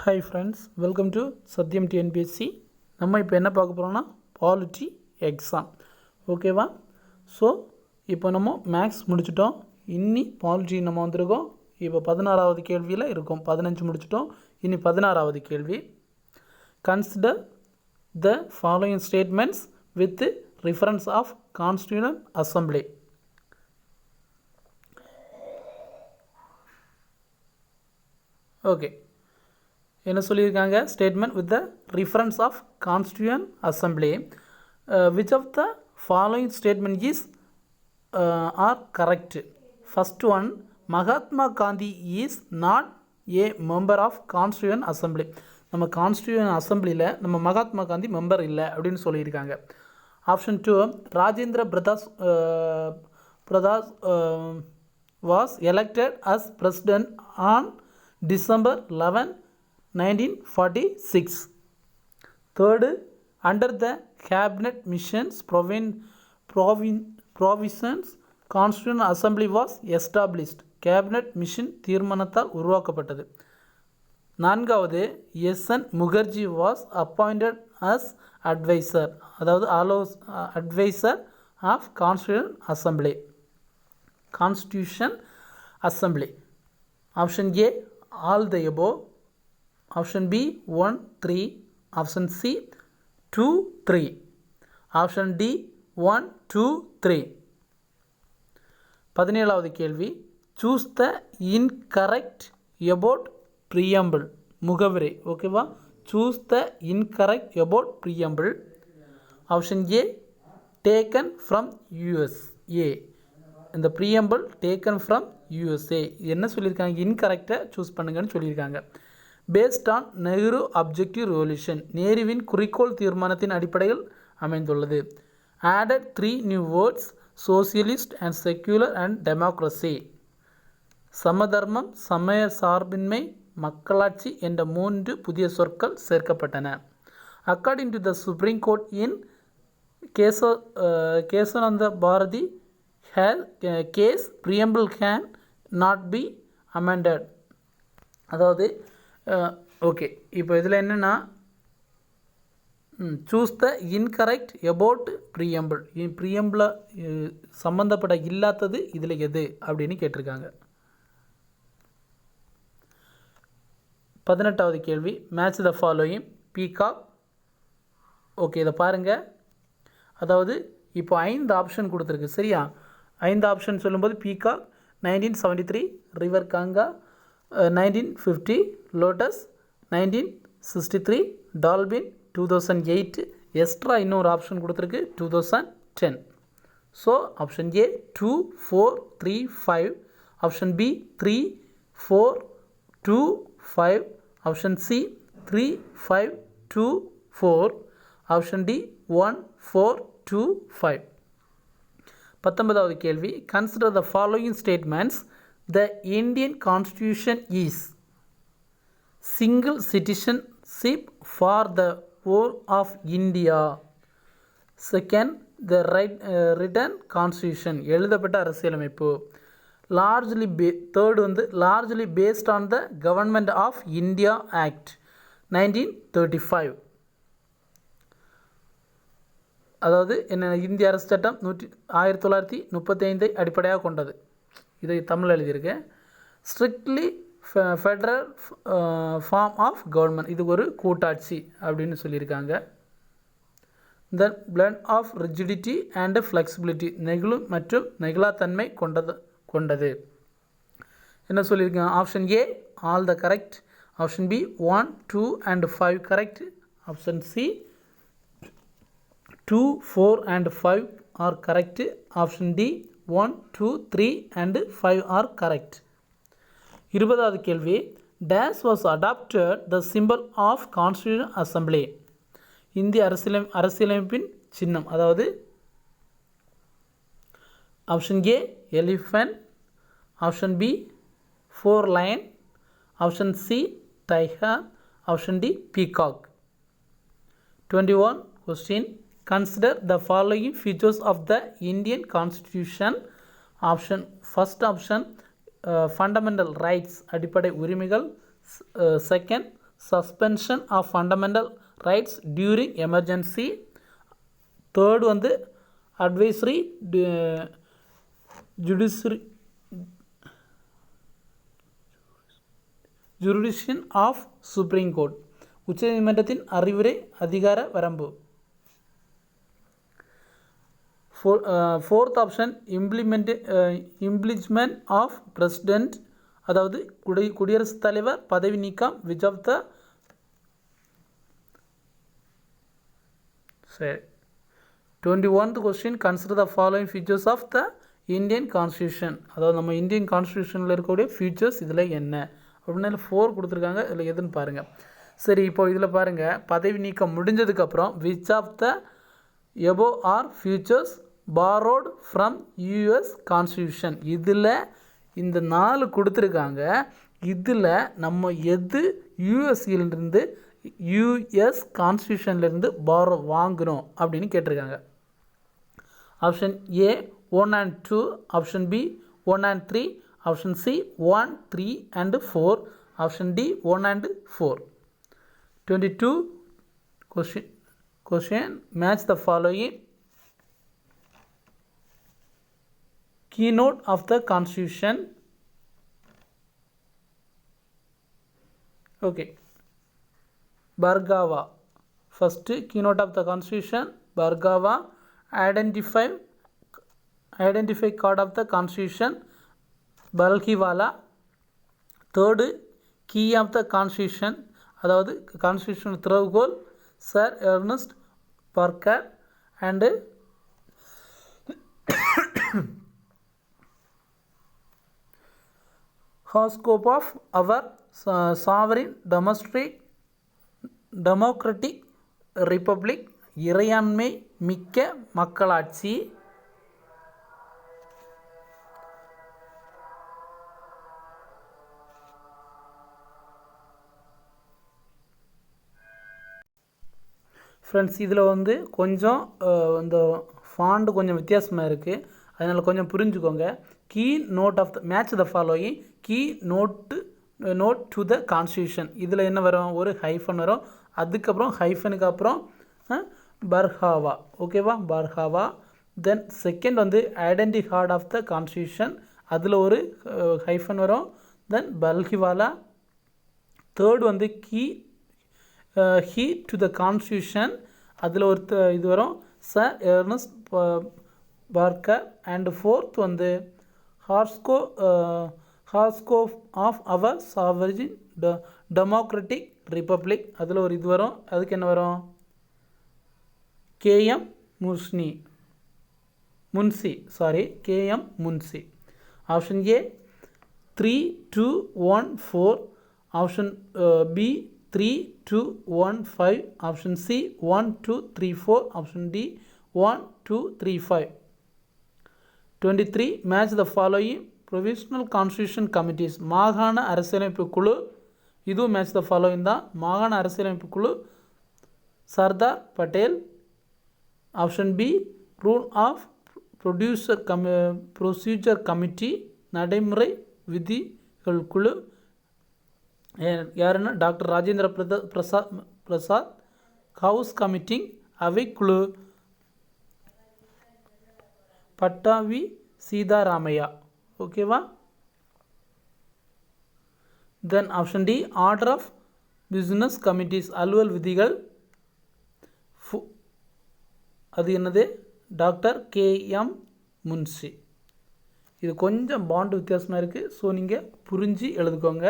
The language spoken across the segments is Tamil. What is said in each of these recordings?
Hi friends, welcome to Sathyam TNPSC. நம்ம இப்போ என்ன பார்க்க போகிறோம்னா பாலிட்டி எக்ஸாம். ஓகேவா? ஸோ இப்போ நம்ம மேக்ஸ் முடிச்சிட்டோம். இன்னி பாலிட்டி நம்ம வந்திருக்கோம். இப்போ 16வது கேள்வியில் இருக்கோம். 15 முடிச்சிட்டோம். இனி 16வது கேள்வி. Consider the following statements with reference of constitution assembly. Okay, என்ன சொல்லியிருக்காங்க? Statement with the reference of constitution assembly. Which of the following statement is are correct? First one, Mahatma Gandhi is not a member of constitution assembly. நம்ம கான்ஸ்டியூஷன் அசம்பிளியில் நம்ம மகாத்மா காந்தி மெம்பர் இல்லை அப்படின்னு சொல்லியிருக்காங்க. Option 2, Rajendra Prasad was elected as president on December 11, 1946. Third, under the cabinet missions provisions, Constitutional Assembly was established. Cabinet mission தீர்மானத்தால் உருவாக்கப்பட்டது. நான்காவது, SN Mukherjee was appointed as adviser, அதாவது adviser of constitution assembly. Option A, all the above. Option B, 1, 3. Option C, 2, 3. Option D, 1, 2, 3. 17வது கேள்வி. Choose the incorrect about preamble. முகவரை. ஓகேவா? Choose the incorrect about preamble. Option A, taken from USA. இந்த ப்ரீஎம்பிள் டேக்கன் ஃப்ரம் யூஎஸ்ஏ. என்ன சொல்லியிருக்காங்க? இன்கரெக்டை சூஸ் பண்ணுங்கன்னு சொல்லியிருக்காங்க. Based on Nehru objective resolution, நேருவின் குறிக்கோள் தீர்மானத்தின் அடிப்படையில் அமைந்துள்ளது. Added 3 new words, socialist and secular and democracy. சமதர்மம், சமய சார்பின்மை, மக்களாட்சி என்ற 3 புதிய சொற்கள் சேர்க்கப்பட்டன. According to the supreme court in Kesavananda Bharati case preamble can not be amended. அதாவது ஓகே, இப்போ இதில் என்னென்னா choose the incorrect about preamble. Preamble சம்மந்தப்பட இல்லாதது இதில் எது அப்படின்னு கேட்டிருக்காங்க. 18வது கேள்வி. Match the following. Peacock. Okay, இதை பாருங்கள். அதாவது இப்போ 5 ஆப்ஷன் கொடுத்துருக்கு. சரியா? 5 ஆப்ஷன் சொல்லும்போது peacock 1973, river Ganga 1950, lotus 1963, dolphin 2008, extra இன்னொரு ஆப்ஷன் கொடுத்துருக்கு 2010. So option A 2, 4, 3, 5. Option B 3, 4, 2, 5. Option C 3, 5, 2, 4. Option D 1, 4, 2, 5. 19வது கேள்வி. Consider the following statements. The Indian constitution is single citizenship for the whole of India. Second, the written constitution, எழுதப்பட்ட அரசியலமைப்பு. Third largely based on the government of India act 1935. அதாவது என்ன, இந்திய அரசு சட்டம் 1935 அடிப்படையாக கொண்டது. இதை தமிழ் எழுதியிருக்கேன். Strictly federal form of government, இது ஒரு கூட்டாட்சி அப்படின்னு சொல்லியிருக்காங்க. The blend of rigidity and flexibility, நெகிழும் மற்றும் நெகிழாத்தன்மை கொண்டது. என்ன சொல்லியிருக்காங்க? Option A all the correct. Option B 1, 2 and 5 correct. Option C 2, 4 and 5 are correct. Option D 1, 2, 3 and 5 are correct. 20வது கேள்வி. Dash was adopted the symbol of Constitutional Assembly. இந்திய அரசியலமைப்பின் சின்னம். அதாவது option A elephant, option B 4 lion, option C tiger, option D peacock. 21 question. Consider the following features of the Indian Constitution. First option, fundamental rights, அடிப்படை உரிமைகள். Second, suspension of fundamental rights during emergency. Third வந்து advisory judiciary jurisdiction of Supreme Court. உச்ச நீதிமன்றத்தின் அறிவுரை அதிகார வரம்பு. Fourth option impeachment of president, அதாவது குடியரசுத் தலைவர் பதவி நீக்கம். which of the சரி 21th question, consider the following features of the Indian Constitution. அதாவது நம்ம இந்தியன் கான்ஸ்டியூஷனில் இருக்கக்கூடிய ஃபியூச்சர்ஸ் இதில் என்ன அப்படின்னா 4 கொடுத்துருக்காங்க. இதில் எதுன்னு பாருங்கள். சரி, இப்போ இதில் பாருங்கள், பதவி நீக்கம் முடிஞ்சதுக்கப்புறம் which of the above are features borrowed from US Constitution. இதில் இந்த 4 கொடுத்துருக்காங்க. இதில் நம்ம எது யூஎஸ்இலிருந்து யூஎஸ் கான்ஸ்டியூஷன்லேருந்து பாரோ வாங்குகிறோம் அப்படின்னு கேட்டிருக்காங்க. Option A 1 and 2, option B 1 and 3, option C 1, 3 and 4, option D 1 and 4. 22 question match the following. Keynote of the Constitution. Okay, Bhargava. First keynote of the Constitution, Bhargava. Identify card of the Constitution, Balkiwala. Third, key of the Constitution, அதாவது கான்ஸ்டியூஷன் திறவுகோல், sir Ernest Barker. And horoscope of our sovereign democratic republic, இறையாண்மை மிக்க மக்களாட்சி. ஃப்ரெண்ட்ஸ், இதில் வந்து கொஞ்சம் இந்த ஃபாண்ட் கொஞ்சம் வித்தியாசமாக இருக்குது, அதனால் கொஞ்சம் புரிஞ்சுக்கோங்க. Key note of the match the following. Key note to the constitution. இதில் என்ன வரும்? ஒரு ஹைஃபன் வரும். அதுக்கப்புறம் ஹைஃபனுக்கு அப்புறம் பர்ஹாவா. ஓகேவா? பர்ஹாவா. தென் செகண்ட் வந்து identity card of the constitution. அதில் ஒரு ஹைஃபன் வரும். தென் பல்கிவாலா. தேர்ட் வந்து ஹீ டு த கான்ஸ்டியூஷன். அதில் ஒரு இது வரும், sir Ernest Barker. And fourth வந்து horoscope of our sovereign democratic republic. அதில் ஒரு இது வரும், அதுக்கு என்ன வரும்? KM Munshi. Option A 3, 2, 1, 4. Option B 3, 2, 1, 5. Option C 1, 2, 3, 4. Option D 1, 2, 3, 5. 23 match the following provisional constitution committees. மாகாண அரசியலமைப்பு குழு. இதுவும் மேட்ச் த ஃபாலோயிங் தான். மாகாண அரசியலமைப்பு குழு Sardar Patel. Option B rule of procedure committee, நடைமுறை விதிகள் குழு. யாருன்னா டாக்டர் ராஜேந்திர பிரசாத். ஹவுஸ் கமிட்டிங், அவை குழு பட்டாவி சீதாராமையா. ஓகேவா? Then option D order of business committees, அலுவல் விதிகள். அது என்னது? Doctor KM Munshi. இது கொஞ்சம் பாண்டு வித்தியாசமாக இருக்குது, ஸோ நீங்கள் புரிஞ்சு எழுதுக்கோங்க.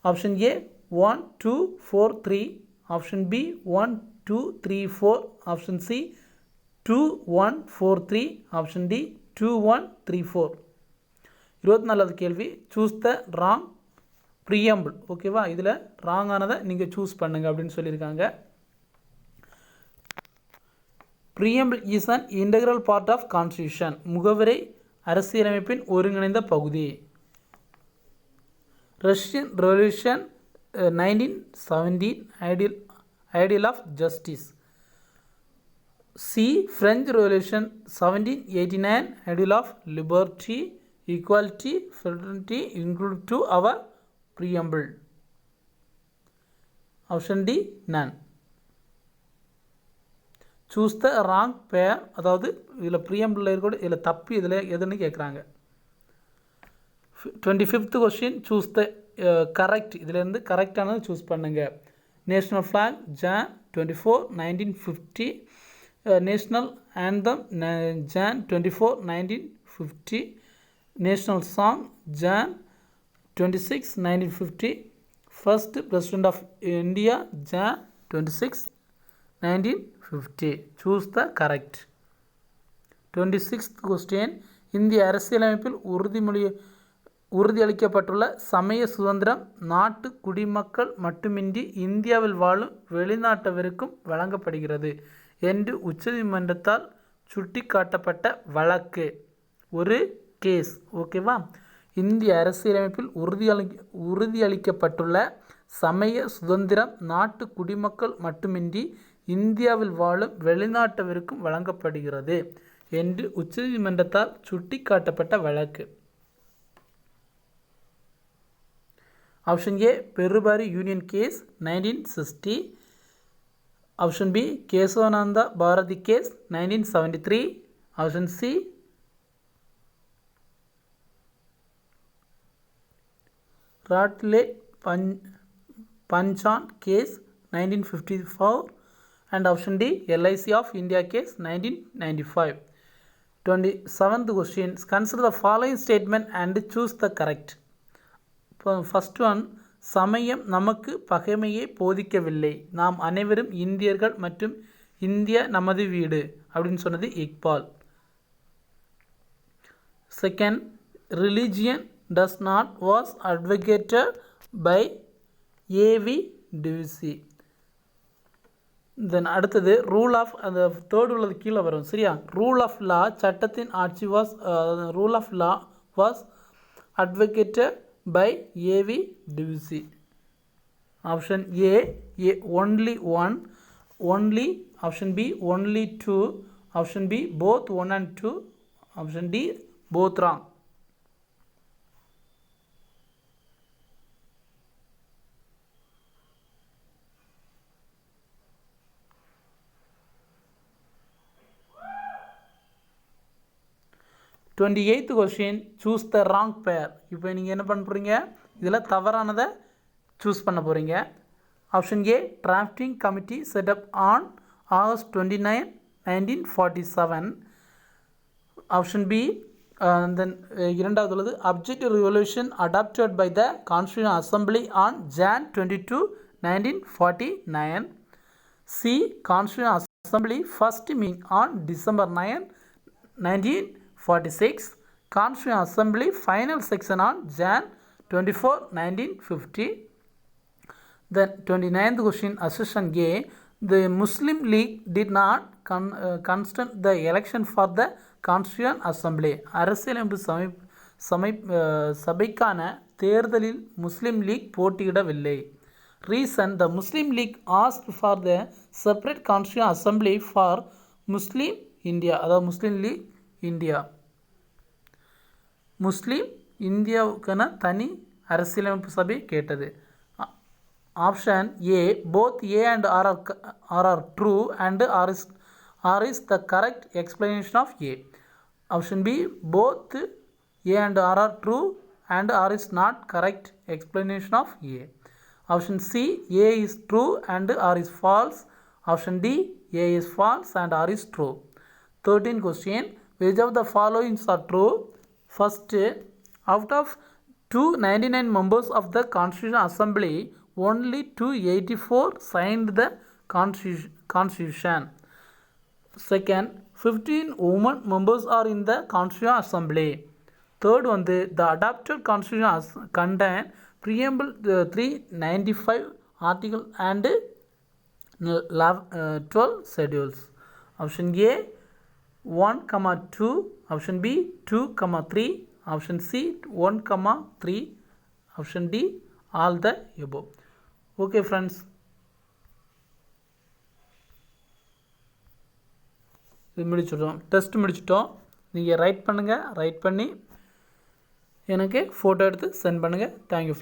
Option A 1, 2, 4, 3. Option B 1, 2, 3, 4. Option C 2, 1, 4, 3. Option D 2, 1, 3, 4. 24வது கேள்வி, சூஸ் த ராங் ப்ரீயம்பிள். ஓகேவா? இதில் ராங்கானதை நீங்கள் சூஸ் பண்ணுங்கள் அப்படின்னு சொல்லியிருக்காங்க. Preamble is an integral part of constitution. முகவரை அரசியலமைப்பின் ஒருங்கிணைந்த பகுதி. Russian revolution 1917 ideal of justice. C French revolution 1789 ideal of liberty, equality, fraternity include to our preamble. Option D none. Choose the wrong pair, அதாவது இதில் ப்ரீஎம்பிளில் இருக்கக்கூடிய இதில் தப்பு இதில் எதுன்னு கேட்குறாங்க. 25th question choose the correct, இதிலேருந்து கரெக்டானது சூஸ் பண்ணுங்கள். National flag Jan 24, 1950. National anthem Jan 24, 1950. National song Jan 26, 1950. First President of India Jan 26, 1950. Choose the correct. 26th question. இந்திய அரசியலமைப்பில் உறுதியளிக்கப்பட்டுள்ள சமய சுதந்திரம் நாட்டு குடிமக்கள் மட்டுமின்றி இந்தியாவில் வாழும் வெளிநாட்டவருக்கும் வழங்கப்படுகிறது என்று உச்சநீதிமன்றத்தால் சுட்டிக்காட்டப்பட்ட வழக்கு. ஒரு கேஸ். ஓகேவா? இந்திய அரசியலமைப்பில் உறுதியளிக்கப்பட்டுள்ள சமய சுதந்திரம் நாட்டு குடிமக்கள் மட்டுமின்றி இந்தியாவில் வாழும் வெளிநாட்டவருக்கும் வழங்கப்படுகிறது என்று உச்சநீதிமன்றத்தால் சுட்டிக்காட்டப்பட்ட வழக்கு. Option A Berubari union case 1960. Option B Kesavananda Bharati case 1973. Option C ராட்லேட் பஞ்சான் case 1954. and option D LIC of India case 1995. 27th question. Consider the following statement and choose the correct. First one, சமயம் நமக்கு பகைமையை போதிக்கவில்லை, நாம் அனைவரும் இந்தியர்கள் மற்றும் இந்தியா நமது வீடு அப்படின்னு சொன்னது Iqbal. Second, religion does not was advocated by A.V. Dicey. Then அடுத்தது ரூல் ஆஃப், அந்த தேர்ட் உள்ளது கீழே வரும் சரியா. ரூல் ஆஃப் லா சட்டத்தின் ஆட்சி was rule of law was advocated by A V Dicey. Option A only one, only. Option B only two. Option B both 1 and 2. Option D both wrong. Twenty question choose the wrong pair. இப்போ நீங்கள் என்ன பண்ண போகிறீங்க, இதில் தவறானதை சூஸ் பண்ண போகிறீங்க. Option A drafting committee set up on August 29, 1947. Option B then இரண்டாவது உள்ளது objective revolution adopted by the constitution assembly on Jan 22, 1949. C constitution assembly first meet on December 9, 1946. Constituent Assembly final section on Jan 24, 1950. Then 29th question, assertion A, the Muslim League did not contest the election for the Constituent Assembly. அரசியலமைப்பு சபைக்கான தேர்தலில் முஸ்லீம் league போட்டியிடவில்லை. Reason, the Muslim League asked for the separate Constituent Assembly for Muslim India, அதாவது முஸ்லீம் லீக் இந்தியா, முஸ்லீம் இந்தியாவுக்கான தனி அரசியலமைப்பு சபை கேட்டது. Option A both A and R true and R is the correct explanation of A. Option B both A and R true and R is not correct explanation of A. Option C A is true and R is false. Option D A is false and R is true. 13th question, which of the following are true? First, out of 299 members of the Constitutional Assembly, only 284 signed the Constitution. Second, 15 women members are in the Constitutional Assembly. Third one, the adopted Constitution contain preamble 395 article and 12 schedules. Option A 1, 2. Option B 2, 3. Option C 1, 3. Option D all the above. Okay friends, இது முடிச்சிட்டோம், டெஸ்ட் முடிச்சிட்டோம். நீங்கள் ரைட் பண்ணுங்கள், ரைட் பண்ணி எனக்கு ஃபோட்டோ எடுத்து சென்ட் பண்ணுங்கள். தேங்க்யூ.